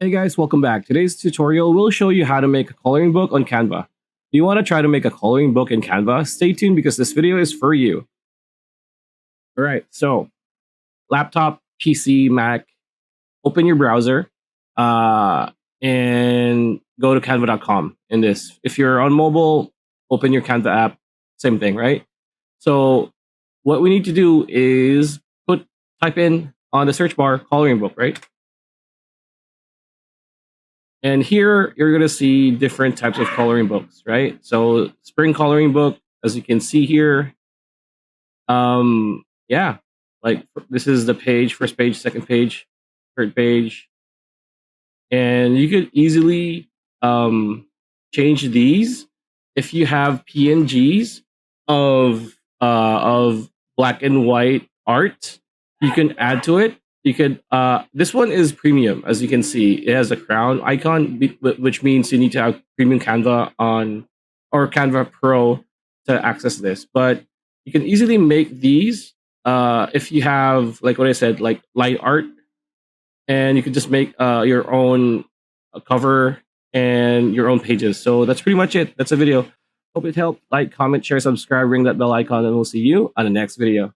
Hey guys, welcome back. Today's tutorial will show you how to make a coloring book on Canva. Do you want to try to make a coloring book in Canva? Stay tuned because this video is for you. Alright, so laptop, PC, Mac, open your browser and go to canva.com in this. If you're on mobile, open your Canva app, same thing, right? So what we need to do is type in on the search bar coloring book, right? And here you're going to see different types of coloring books, right? So spring coloring book, as you can see here. Yeah, like this is the page, first page, second page, third page. And you could easily change these if you have PNGs of black and white art. You can add to it. You could this one is premium, as you can see. It has a crown icon, which means you need to have premium Canva on or Canva Pro to access this. But you can easily make these if you have, like what I said, like light art, and you can just make your own cover and your own pages. So that's pretty much it. That's a video. Hope it helped. Like, comment, share, subscribe, ring that bell icon, and we'll see you on the next video.